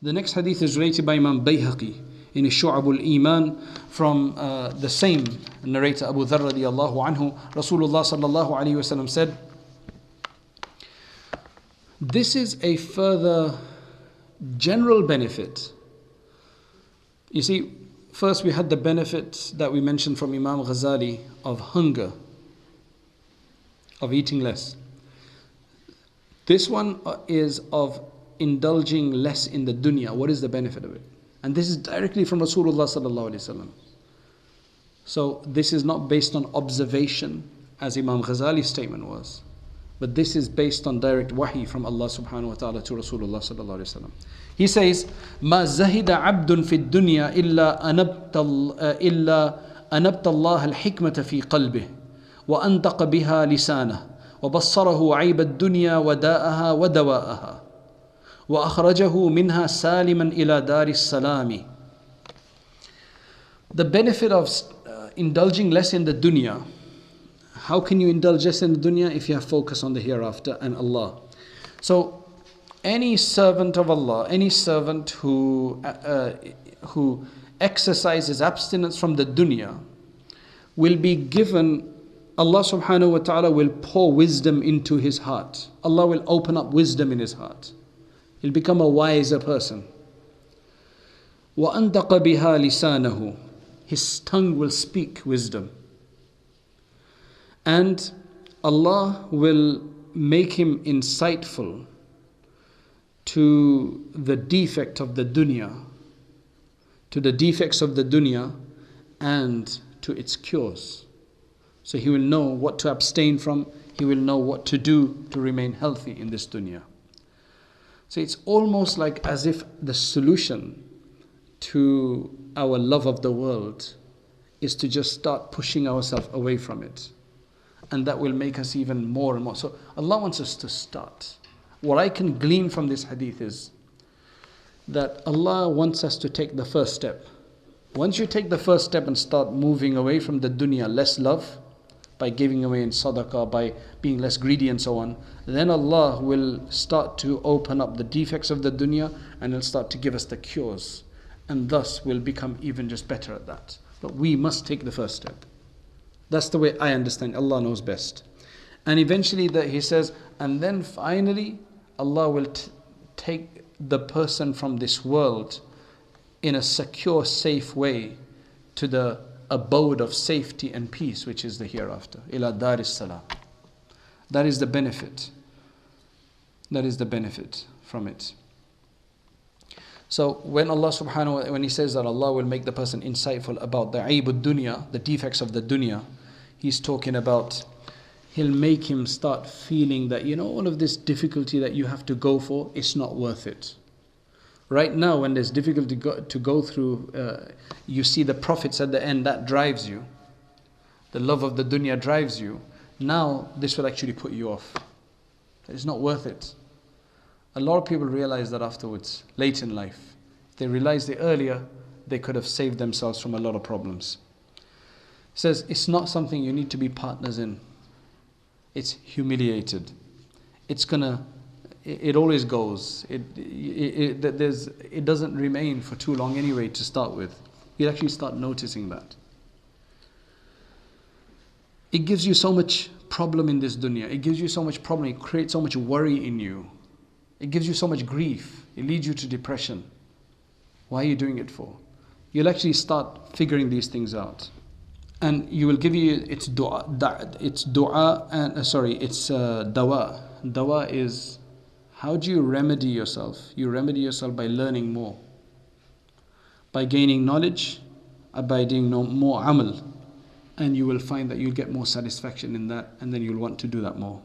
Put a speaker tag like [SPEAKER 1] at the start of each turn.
[SPEAKER 1] The next hadith is related by Imam Bayhaqi in Shu'ab al-Iman from the same narrator Abu Dharr radiyallahu anhu. Rasulullah sallallahu alayhi wa sallam said, this is a further general benefit. You see, first we had the benefit that we mentioned from Imam Ghazali of hunger, of eating less. This one is of indulging less in the dunya. What is the benefit of it? And this is directly from Rasulullah sallallahu alaihi wasallam. So this is not based on observation as Imam Ghazali's statement was, but this is based on direct wahi from Allah subhanahu wa ta'ala to Rasulullah sallallahu alaihi wasallam. He says, "Ma zahida abdun fi dunya illa anabta Allah al-hikmata fi qalbih wa antaqa biha lisanah wa bassarahu ayb ad-dunya wa da'aha wa dawa'aha wa akhrajahu minha saliman ila daris salami." The benefit of indulging less in the dunya. How can you indulge less in the dunya? If you have focus on the hereafter and Allah. So any servant of Allah, any servant who exercises abstinence from the dunya will be given, Allah subhanahu wa ta'ala will pour wisdom into his heart. Allah will open up wisdom in his heart. He'll become a wiser person. وَأَنْتَقَ بِهَا لِسَانَهُ. His tongue will speak wisdom. And Allah will make him insightful to the defect of the dunya, to the defects of the dunya and to its cures. So he will know what to abstain from, he will know what to do to remain healthy in this dunya. So it's almost like as if the solution to our love of the world is to just start pushing ourselves away from it. And that will make us even more and more. So Allah wants us to start. What I can glean from this hadith is that Allah wants us to take the first step. Once you take the first step and start moving away from the dunya, less love, by giving away in sadaqah, by being less greedy and so on, then Allah will start to open up the defects of the dunya and He'll start to give us the cures. And thus we'll become even just better at that. But we must take the first step. That's the way I understand. Allah knows best. And eventually He says, and then finally Allah will take the person from this world in a secure, safe way to the abode of safety and peace, which is the hereafter. Ila daris salam. That is the benefit. That is the benefit from it. So when Allah subhanahu wa ta'ala, when He says that Allah will make the person insightful about the aibud dunya, the defects of the dunya, He's talking about He'll make him start feeling that, all of this difficulty that you have to go for, it's not worth it. Right now, when there's difficulty to go through, you see the profits at the end, that drives you. The love of the dunya drives you. Now, this will actually put you off. It's not worth it. A lot of people realize that afterwards, late in life. If they realized it earlier, they could have saved themselves from a lot of problems. It says, it's not something you need to be partners in. It's humiliated. It always goes. It doesn't remain for too long anyway to start with. You'll actually start noticing that. It gives you so much problem in this dunya. It gives you so much problem. It creates so much worry in you. It gives you so much grief. It leads you to depression. Why are you doing it for? You'll actually start figuring these things out. And you will give you its dua and its dawa. Dawa is, how do you remedy yourself? You remedy yourself by learning more, by gaining knowledge, by doing more amal, and you will find that you'll get more satisfaction in that, and then you'll want to do that more.